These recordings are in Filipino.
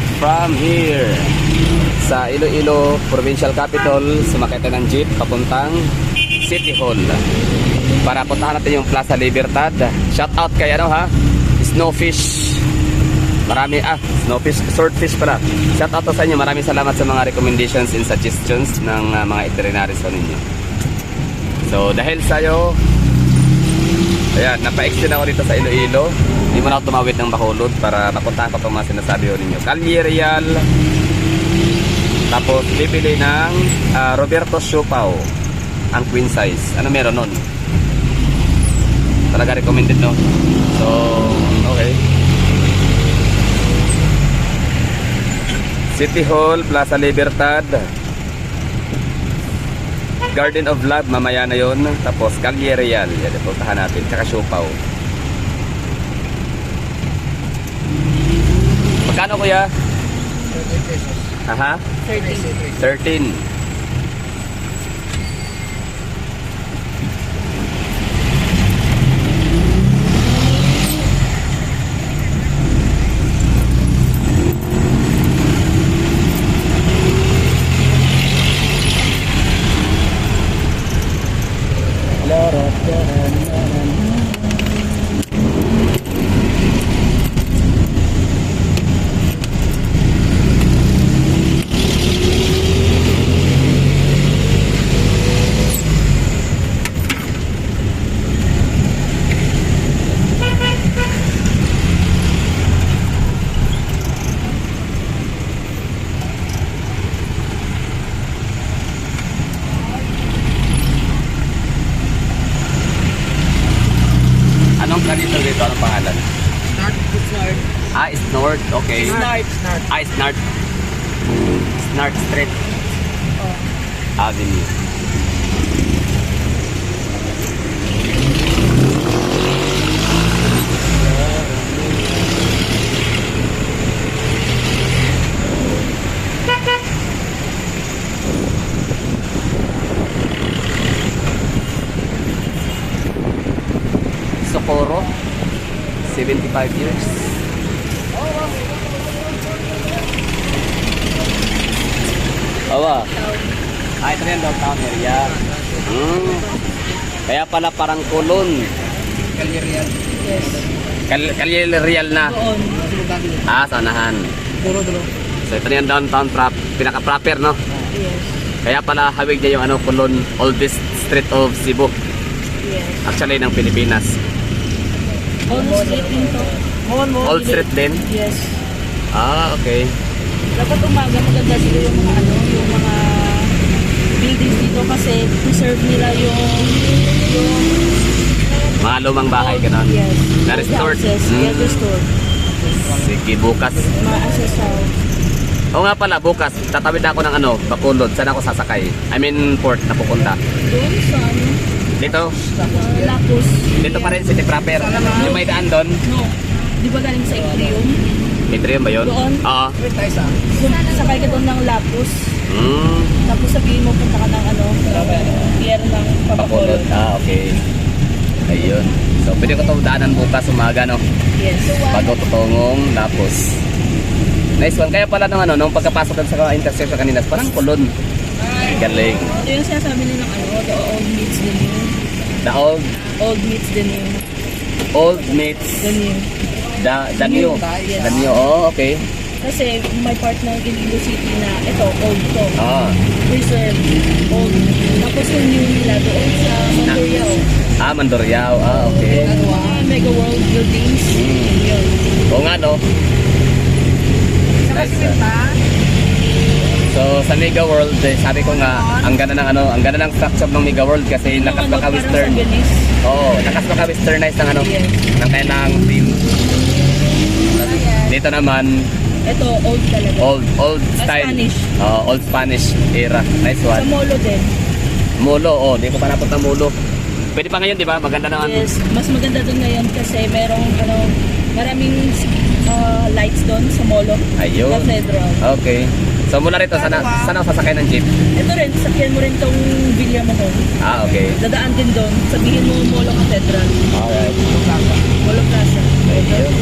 Alright, from here sa Iloilo Provincial Capital, sumakay tayo ng jeep papuntang City Hall para puntahan natin yung Plaza Libertad. Shout out kay Snowfish. Snowfish, swordfish pala. Shout out to sa inyo. Maraming salamat sa mga recommendations and suggestions ng mga itineraries ninyo. So dahil sa'yo, ayan, napa-extend ako dito sa Iloilo. Hindi mo na ako tumawid ng Bacolod para mapuntahan ko itong mga sinasabi ko ninyo. Calle Real. Tapos bibili ng Roberto Siopaw, ang queen size. Ano meron nun? Talaga recommended, no? So, okay. City Hall, Plaza Libertad, Garden of Love, mamaya na yon. Tapos Calle Real, yan, puntahan natin. Tsaka Siopaw. Magkano kuya? 30 pesos. Aha? 13. Dito, anong pangalan? Snart. Snort, okay. Snart. Snart. Snart Street Avenue. Socorro, 75 years. Awa. Ito rin downtown area. Kaya pala parang kulon. Calle Real. Yes. Calle Real na. Doon. Sanahan. Duro. So ito rin downtown, pinaka-proper, no? Yes. Kaya pala hawig niya yung kulon, oldest street of Cebu. Yes. Actually, ng Pilipinas. Old street din to. Old street din? Yes. Okay. Dapat umaga maganda sila yung mga yung mga buildings dito kasi preserve nila yung Mga lumang bahay, gano'n. yes. Na-restored. Yes, restored. Sige, bukas. Mga ancestral. Oo nga pala, bukas, tatawid ako ng Bacolod. Saan ako sasakay? I mean, port na pupunta. Doon sa Dito? Lapus. Dito pa rin, city proper. Yung may daan doon. No. Di ba galing sa Itrium? Atrium ba yun? Doon. Oo. Sakay ka doon ng Lapus. Hmm. Tapos sabihin mo punta ka ng pier ng Bacolod. Pabacolod. Okay. Ayun. So, pwede ko itong daanan bukas umaga, no? Yes. Bago tutungong Lapus. Nice one. Kaya pala nung pagkapasok sa intersection kanina, parang kulon. Galing. Ito yung sinasabi nila ng the old meets the new. The old Meets the new. old meets The new. the new. Yes. The new. Oh, okay. Kasi may part ng Iloilo City na ito, old to. Preserve, old. Tapos yung new nila doon sa Mandurriao. Mandurriao. Okay. Mega World Buildings. Yun. Oo nga, no? Nice. So, sa Mega World, sabi ko nga, ang ganda ng structure ng Mega World kasi lakas baka western. Lakas baka westernized ng ng kailangang theme. Dito naman, ito, old talaga. old style. Spanish. Old Spanish era. Nice Sa one. Molo din. Molo, di ko pa napunta Molo. Pwede pa ngayon, di ba? Maganda naman. Yes, mas maganda doon ngayon kasi merong maraming lights doon sa Molo. Ayun. Cathedral. Okay. So mula rito, sana ako sasakay ng jeep? Ito rin, sakyan mo rin tong Villa Mahon. Okay. Dadaan din doon. Sabihin mo Molo Cathedral. Alright. Molo Plaza. Ayun.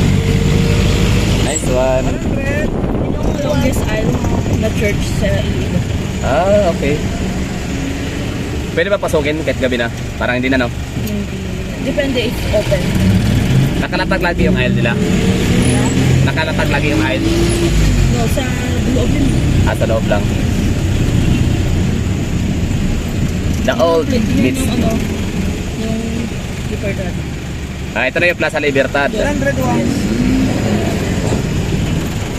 Nice one. church sa Iloilo. Ah, okay. Pwede ba pasukin kahit gabi na? Parang hindi na, no? Hindi. Depende if open. Nakalatag lagi yung aisle nila. Nakalatag lagi yung aisle. No, sa loob yun. Sa loob lang. The old Yun meets. yung ano, yung Libertad. Ito na yung Plaza Libertad. 101.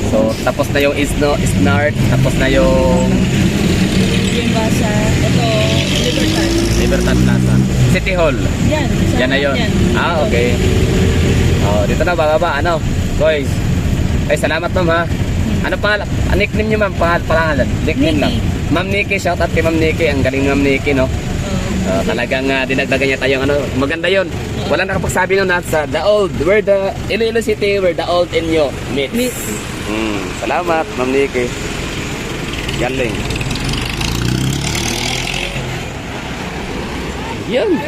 So, tapos na yung Snart, tapos na yung Yung basa, ito, Libertad. Libertad Plaza. City Hall. Yan. Sa, Yan na yun. Ah, okay. Oh, dito na bababa. Ano? Boys. Ay, salamat ma'am ha. Ano pa? Nickname niyo ma'am? Pangalan? Nickname lang. Ma'am Nikki. Shout out kay Ma'am Nikki. Ang galing Ma'am Nikki, no? Talagang dinagdagan niya tayong ano. Maganda yun. Wala nakapagsabi nun na sa the old. Where the Iloilo City, where the old and new meets. Salamat Ma'am Nikki. Galing. Yun.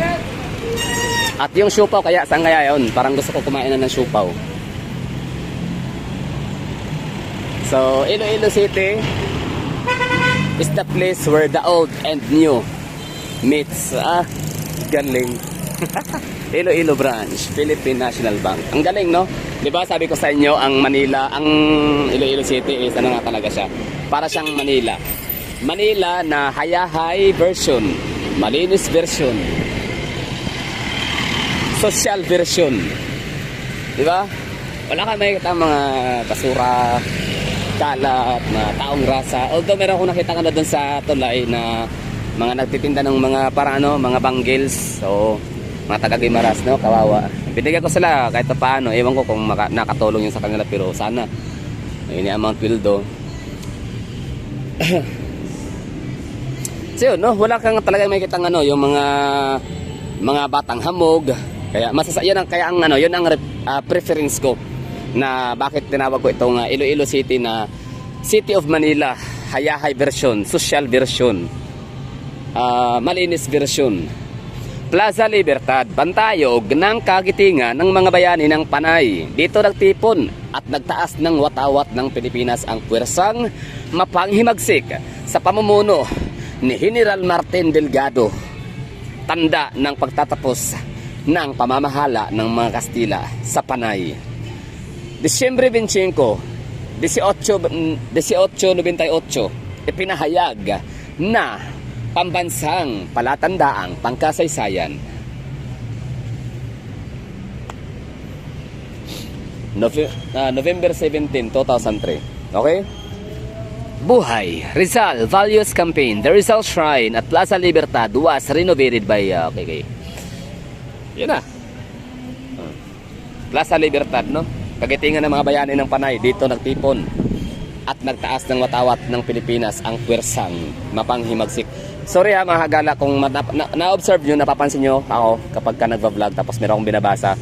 At yung siupaw, kaya saan kaya yun? Parang gusto ko kumain na ng siupaw. So, Iloilo City is the place where the old and new meets. Galing. Iloilo Branch, Philippine National Bank. Ang galing, no? Di ba sabi ko sa inyo, ang Manila, ang Iloilo City is ano nga talaga siya? Para siyang Manila. Manila na hayahay version, malinis version, social version. Di ba? Wala ka makikita mga basura, kalat, na taong rasa. Although meron akong nakita ka na doon sa tulay na mga nagtitinda ng mga parang ano, mga bangles. So, mga taga-Guimaras, no? Kawawa. Binigyan ko sila kahit pa paano. Ewan ko kung nakatulong yun sa kanila, pero sana. Yun yung amount wildo. So yun, no? Wala kang talaga makikita ng ano, yung mga batang hamog. Kaya yan ang kaya ang ano, yun ang preference ko na bakit tinawag ko itong Iloilo City na City of Manila, hayahay version, social version, malinis version. Plaza Libertad, bantayog ng kagitingan ng mga bayani ng Panay. Dito nagtipon at nagtaas ng watawat ng Pilipinas ang puwersang mapanghimagsik sa pamumuno ni General Martin Delgado. Tanda ng pagtatapos ng pamamahala ng mga Kastila sa Panay. Disyembre 25, 1898, ipinahayag na pambansang palatandaang pangkasaysayan. November 17, 2003. Okay? Buhay, Rizal Values Campaign. The Rizal Shrine at Plaza Libertad was renovated by okay. Yun na. Plaza Libertad, no? Kagitingan ng mga bayani ng Panay, dito nagtipon at nagtaas ng watawat ng Pilipinas ang puwersang mapanghimagsik. Sorry ha mga hagala kung na-observe nyo, napapansin nyo ako kapag ka nagva-vlog tapos meron akong binabasa.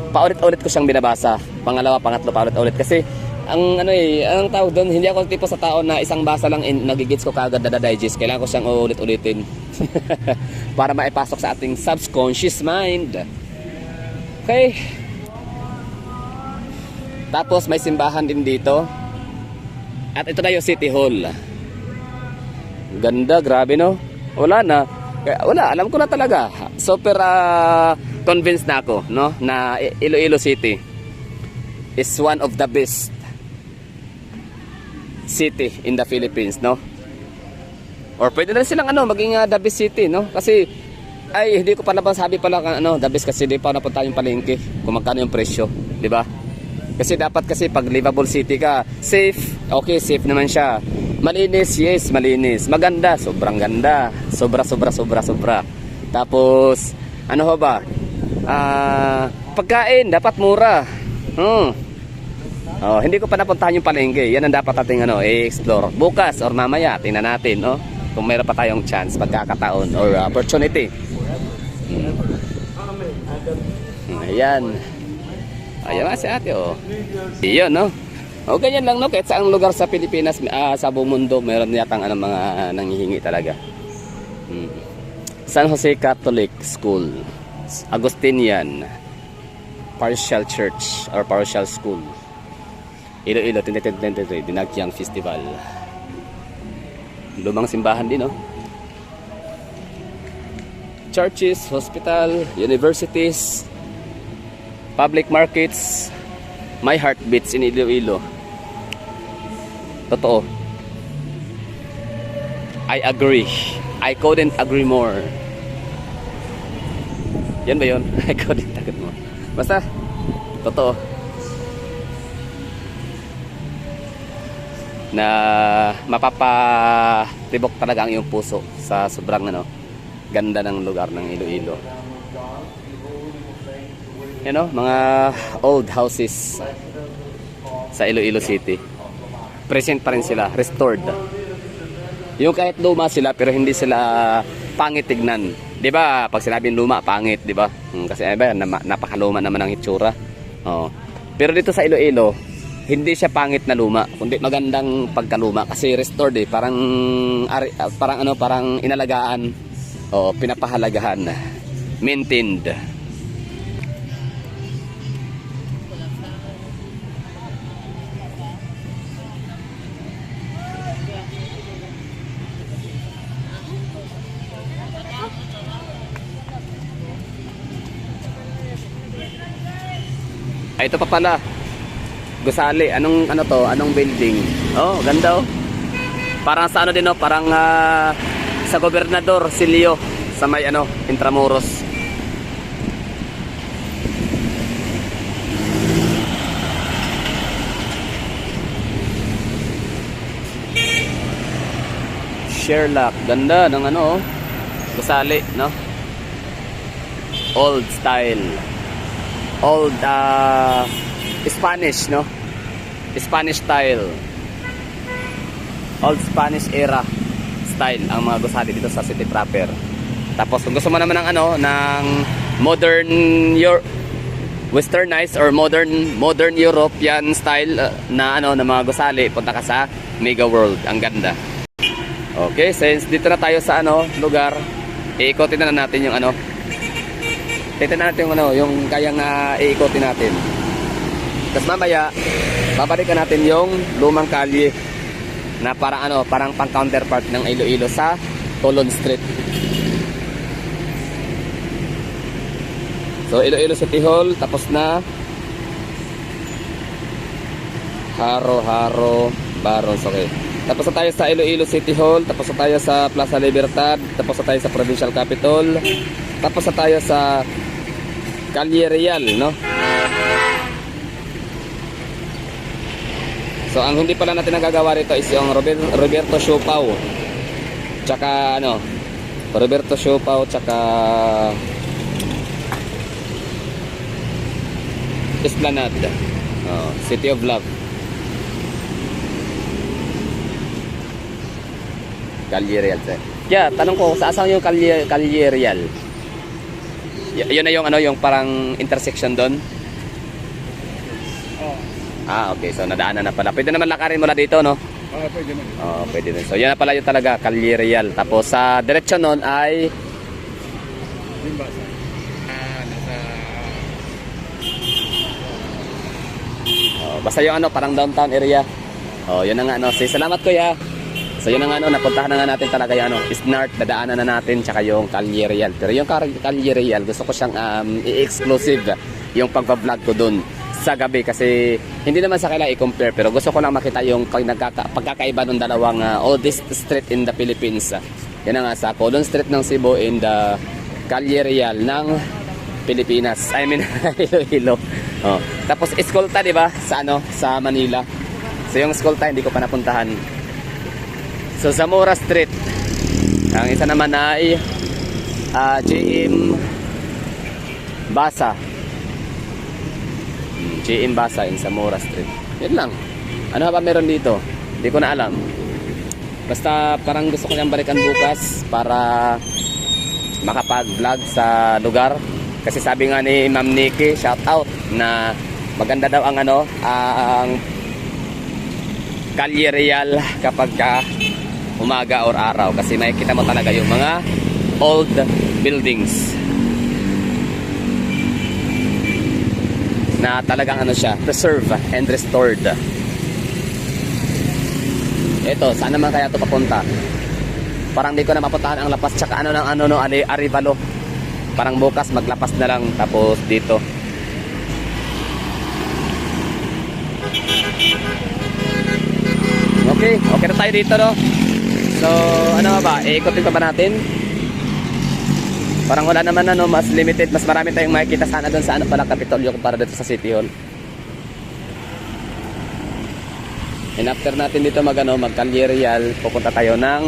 Paulit-ulit ko siyang binabasa. Pangalawa, pangatlo, paulit-ulit. Kasi ang ano ang tawag doon, hindi ako tipo sa tao na isang basa lang nagigits ko kagad na digest. Kailangan ko siyang ulit-ulitin para maipasok sa ating subconscious mind. Okay. Tapos may simbahan din dito. At ito na yung City Hall. Ganda, grabe no? Wala na. Wala, alam ko na talaga. Super convinced na ako, no? Na Iloilo City is one of the best city in the Philippines, no? Or pwede na silang ano, maging the best city, no? Kasi ay hindi ko pa napasabi pala ano, the best kasi hindi pa napunta yung palengke kung magkano yung presyo, di ba? Kasi dapat kasi pag livable city ka, safe, okay, safe naman siya. Malinis, yes, malinis. Maganda, sobrang ganda. Sobra. Tapos, ano ho ba? Pagkain, dapat mura. Hindi ko pa napuntahan yung palengke. Yan ang dapat ating i-explore. Bukas or mamaya, tingnan natin, no? Kung mayroon pa tayong chance, pagkakataon or opportunity. Ayan. Ayan si ate, oh. Iyon, no? O ganyan lang, no? Kahit saang lugar sa Pilipinas, sa buong mundo, meron yatang mga nanghihingi talaga. San Jose Catholic School, Agustinian Partial Church or Partial School, Iloilo 2023 Dinagyang Festival. lumang simbahan din, no? Churches, hospital, universities, public markets. My heart beats in Iloilo. Totoo. I agree. I couldn't agree more. Yan ba yun? I couldn't agree more. Basta, totoo. Na mapapatibok talaga ang iyong puso sa sobrang ganda ng lugar ng Iloilo. Mga old houses sa Iloilo City. Present pa rin sila, restored. Yung kahit luma sila pero hindi sila pangit tignan. 'Di ba? Pag sinabing luma, pangit, 'di ba? Kasi napakaluma naman ang itsura. Oh. Pero dito sa Iloilo, hindi siya pangit na luma, kundi magandang pagkaluma kasi restored parang inalagaan o pinapahalagahan, maintained. Ay, ito pa pala. Gusali. Anong building? Oh, ganda oh. Parang sa din parang sa Gobernador Silio sa may Intramuros. Sherlock. Ganda ng Gusali, no? Old style. Old Spanish, no? Spanish style. Old Spanish era style ang mga gusali dito sa city proper. Tapos kung gusto mo naman ng modern westernized or modern European style na mga gusali, punta ka sa Mega World. Ang ganda. Okay, since dito na tayo sa lugar, iikotin na natin yung titignan natin yung kayang iikotin natin. Tapos mamaya, babalikan natin yung lumang kalye na parang pang counterpart ng Iloilo sa Tolon Street. So Iloilo City Hall, tapos na. Haro, Barons, okay. Tapos na tayo sa Iloilo City Hall, tapos na tayo sa Plaza Libertad, tapos na tayo sa Provincial Capitol, tapos na tayo sa Calle Real, no? So ang hindi pala natin nagagawa rito is yung Roberto Siopao. Tsaka Roberto Siopao tsaka Esplanade. City of Love. Calle Real. Yeah, tanong ko, saan yung Calle Real? Yun na yung parang intersection doon. Okay, so nadaanan na pala. Pwede naman lakarin mula dito, no? Pwede naman. Pwede din. So yan na pala yung talaga Calle Real. Tapos sa diretsyon nun ay Limbasa. basta yung parang downtown area. Yun na nga So, salamat kuya. So yun na nga napuntahan na nga natin talaga yung Snart, dadaanan na natin, tsaka yung Calle Real. Pero yung Calle Real, gusto ko siyang i-exclusive yung pagpa-vlog ko dun sa gabi kasi hindi naman sa kailangan i-compare, pero gusto ko lang makita yung pagkakaiba ng dalawang oldest street in the Philippines. Yan na nga, sa Colon Street ng Cebu and the Calle Real ng Pilipinas. I mean, Iloilo. Tapos Escolta, di ba? Sa Manila. So yung Escolta hindi ko pa napuntahan. So Zamora Street. Ang isa naman ay JM Basa. JM Basa in Zamora Street. Yan lang. Ano ba meron dito? Hindi ko na alam. Basta parang gusto ko niyang balikan bukas para makapag-vlog sa lugar. Kasi sabi nga ni Ma'am Nikki, shout out, na maganda daw ang ang Calle Real kapag umaga or araw kasi makikita mo talaga yung mga old buildings na talagang siya, preserved and restored. Ito, saan naman kaya ito papunta? Parang di ko na mapuntahan ang lapas tsaka Arevalo. Parang bukas maglapas na lang tapos dito. Okay na tayo dito, no? So, ano ba? Iikotin pa ba natin? Parang wala naman mas limited, mas marami tayong makikita sana doon sa pala Kapitolyo kumpara dito sa City Hall. And after natin dito mag Real, pupunta tayo ng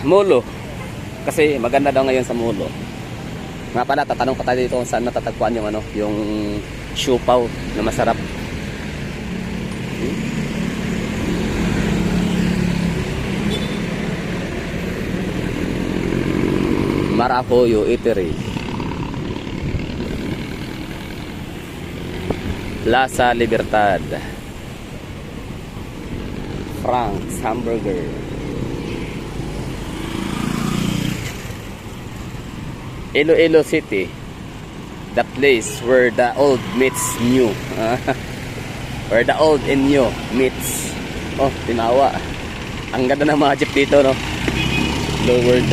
Molo. Kasi maganda daw ngayon sa Molo. Nga pala, tatanong pa tayo dito kung saan natatagpuan yung siopaw na masarap. Maracoyo Eatery, Plaza Libertad, Frank's Hamburger, Iloilo City, the place where the old meets new. Where the old and new meets. Oh, tinawa. Ang ganda ng mga jeep dito, no? Lowered.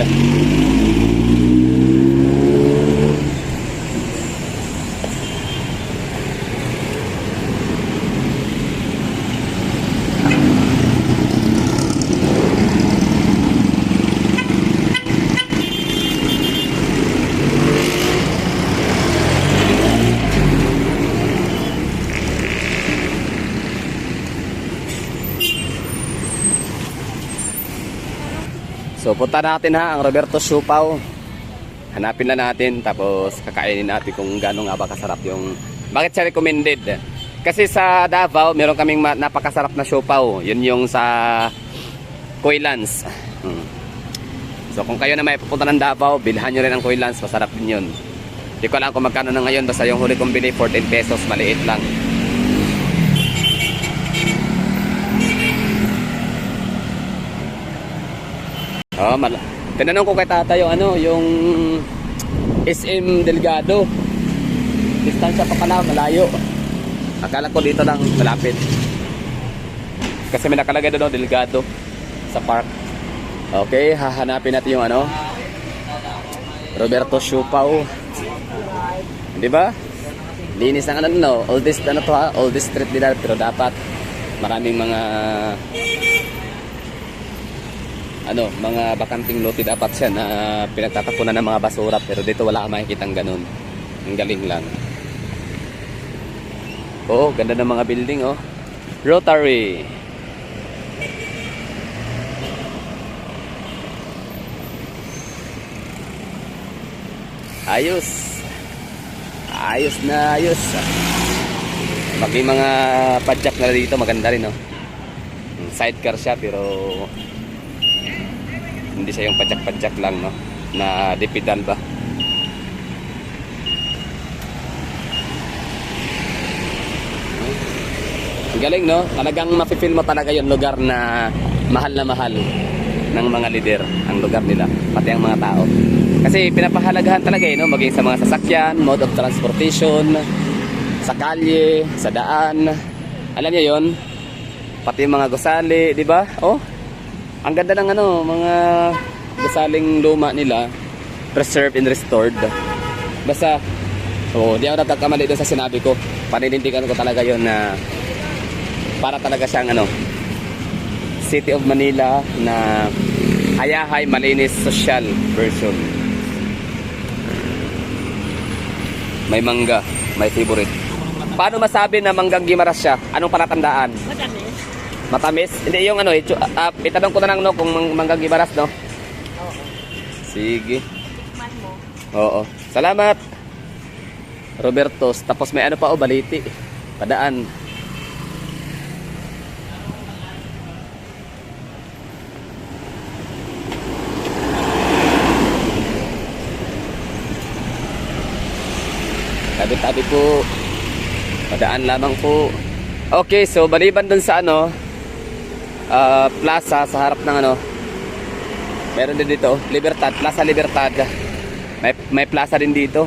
So punta natin ang Roberto Siopaw. Hanapin na natin tapos kakainin natin kung gaano nga ba kasarap yung... Bakit siya recommended? Kasi sa Davao meron kaming napakasarap na siopaw. Yun yung sa Coylans. So kung kayo na may pupunta ng Davao, bilhan nyo rin ang Coylans. Masarap din yun. Hindi ko alam kung magkano na ngayon. Basta yung huli kong bili 14 pesos. Maliit lang. Oh, tinanong ko kay tata yung yung SM Delgado. Distansya pa pala, malayo. Akala ko dito lang, malapit. Kasi may nakalagay doon Delgado sa park. Okay, hahanapin natin yung Roberto Siopaw. Di ba? Linis ng oldest oldest street nila, pero dapat maraming mga mga bakanting lote dapat siya na pinagtatapunan ng mga basura, pero dito wala kang makikitang ganun. Ang galing lang. Oh, ganda ng mga building, oh. Rotary. Ayos. Ayos na ayos. May mga padjak na dito, maganda rin, oh. Sidecar siya pero hindi siya yung padjak-padjak lang, no, na dipidal ba. Ang galing, no? Talagang mafe-feel mo talaga yung lugar na mahal ng mga leader ang lugar nila, pati ang mga tao. Kasi pinapahalagahan talaga, no, maging sa mga sasakyan, mode of transportation, sa kalye, sa daan. Alam niyo yon, pati yung mga gusali, di ba? Oh, ang ganda ng mga gusaling luma nila, preserved and restored. Basta, di ako nagkakamali doon sa sinabi ko. Paninindigan ko talaga yon na para talaga siyang City of Manila na hayahay, malinis, social version. May mangga, may favorite. Paano masabi na manggang Gimaras siya? Anong palatandaan? Matamis? Hindi yung itanong ko na lang, no, kung manggang Gimaras, no? Oo. Sige. Tikman mo. Oo. Salamat. Robertos. Tapos may pa, baliti. Padaan. Tabi-tabi po. Padaan lamang po. Okay, so baliban dun sa plaza sa harap ng meron din dito, Libertad, Plaza Libertad. May plaza din dito.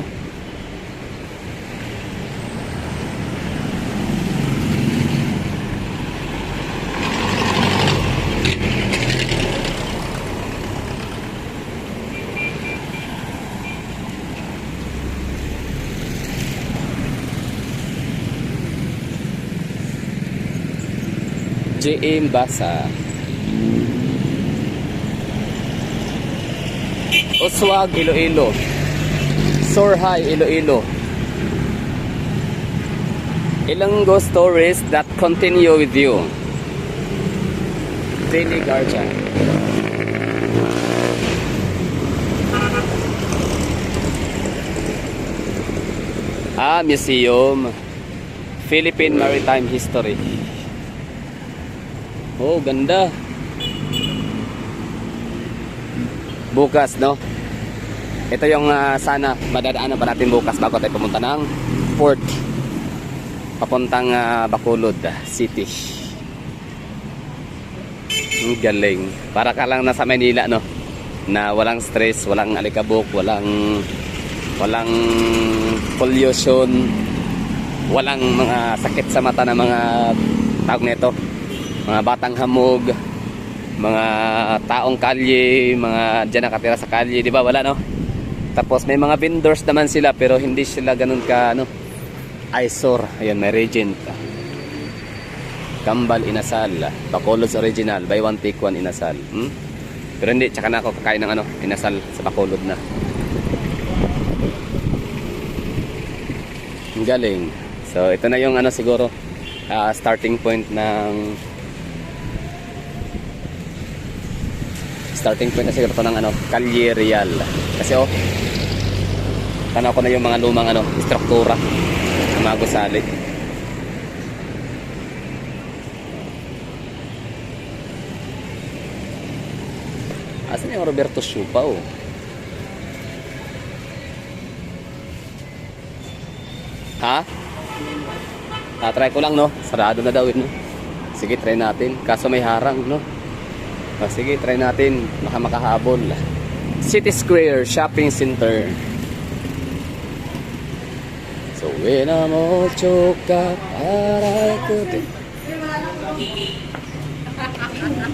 GM Basa. Uswag, Iloilo. Sorhay, Iloilo. Ilonggo stories that continue with you. Daily Garcha. Museum. Philippine Maritime History. Oh, ganda. Bukas, no? Ito yung sana madadaanan pa natin bukas bago tayo pumunta ng port. Papuntang Bacolod City. Ang galing. Para ka lang nasa Manila, no? Na walang stress, walang alikabok, walang pollution, walang mga sakit sa mata ng mga tawag nito, mga batang hamog, mga taong kalye, mga dyan nakatira sa kalye, di ba? Wala, no? Tapos may mga vendors naman sila pero hindi sila ganun ka, ano, eyesore. Ayan, may Regent, Kambal Inasal, Bacolod's original, buy one take one Inasal. Pero hindi, tsaka na ako kakain ng ano, Inasal sa Bacolod na. Ang galing. So ito na yung ano siguro starting point na siguro ito ng ano, Calle Real. Kasi tanaw ko na yung mga lumang ano, struktura ng mga gusali. Asan yung Roberto Siupao? Ha? Try ko lang, no? Sarado na daw yun, no? Sige, try natin. Kaso may harang, no? Sige, try natin. Baka makahabol. City Square Shopping Center. So, when I'm all choked up,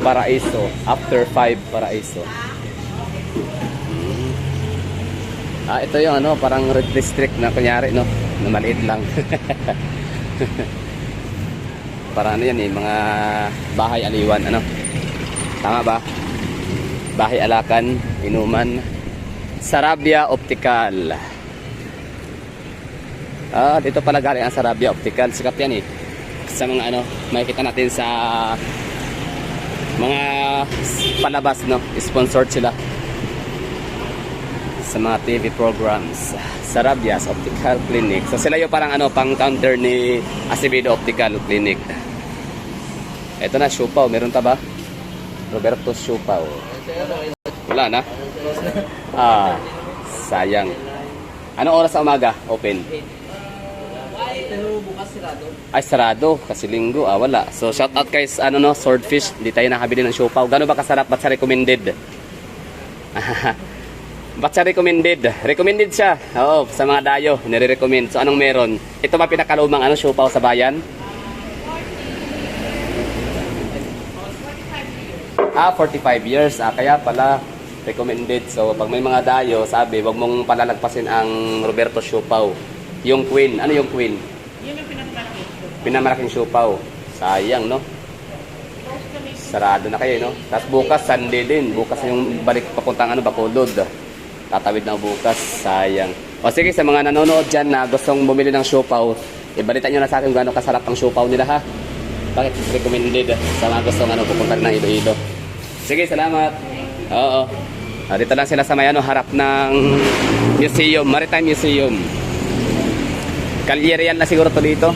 Paraiso. After 5, Paraiso. Ito yung ano, parang red district na kunyari, no? Na maliit lang. Para ano yan eh, mga bahay aliwan, ano? Tama ba? Bahay alakan, inuman. Sarabia Optical. Dito pala galing ang Sarabia Optical. Sikat yan eh. Sa mga ano, makikita natin sa mga palabas, no? Sponsored sila sa mga TV programs. Sarabia's Optical Clinic. So sila yung parang ano, pang counter ni Acevedo Optical Clinic. Ito na, Siupao. Meron ta ba? Roberto Siupao. Wala na? Sayang. Anong oras sa umaga? Open? Pero bukas sarado. Ay, sarado. Kasi linggo. Wala. So shout out guys, ano no, Swordfish. Hindi tayo nakabili ng Siupao. Gano'n ba kasarap? Ba't sa recommended? Ba't siya recommended? Recommended siya. Oo, sa mga dayo, nire-recommend. So anong meron? Ito ba pinakalumang ano, Siupao sa bayan? 45 years. Kaya pala recommended. So pag may mga dayo, sabi, wag mong palalagpasin ang Roberto Siupao. Yung Queen. Ano yung Queen? Yun yung Pinamalaking Siupao. Sayang, no? Sarado na kayo, no? Tapos bukas, Sunday din. Bukas yung balik papuntang ano, Bacolod. Tatawid na bukas, sayang. O sige, sa mga nanonood dyan na gustong bumili ng Siupao, ibalita nyo na sa akin kung gano'ng kasarap ang Siupao nila, ha? Bakit recommended sa mga gustong ano, pupunta ng Iloilo. Sige, salamat. Oo. Dito lang sila sa may ano, harap ng museum, Maritime Museum. Calle Real na siguro to dito.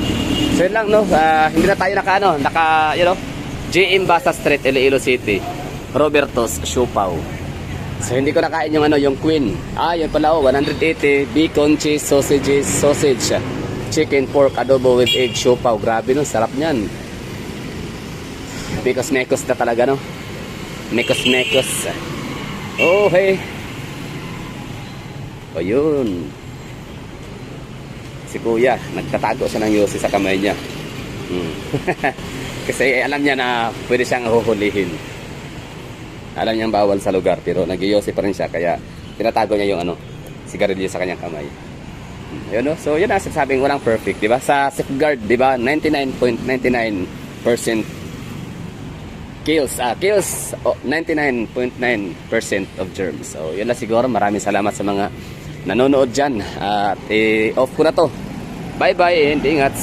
So yun lang, no? Hindi na tayo you know, GM Basa Street, Iloilo City. Roberto's Siupao. So hindi ko nakain yung ano, yung Queen. Yun pala, 180 bacon, cheese, sausage, chicken, pork, adobo with egg, Siupao. Grabe, no, sarap niyan. Mekos na talaga, no. Mekos. Oh, hey. O yun. Si Kuya, nagtatago siya ng yosi sa kamay niya. Kasi alam niya na pwede siyang huhulihin. Alam niyang bawal sa lugar, pero nag-yosi pa rin siya, kaya tinatago niya yung ano, sigarilyo sa kanyang kamay. Yun, no? So yun ang sasabing walang perfect, di ba? Sa safeguard, di ba? 99.99% kills 99.9% of germs. So yun lang siguro, maraming salamat sa mga nanonood dyan. At off ko na to. Bye bye and ingat.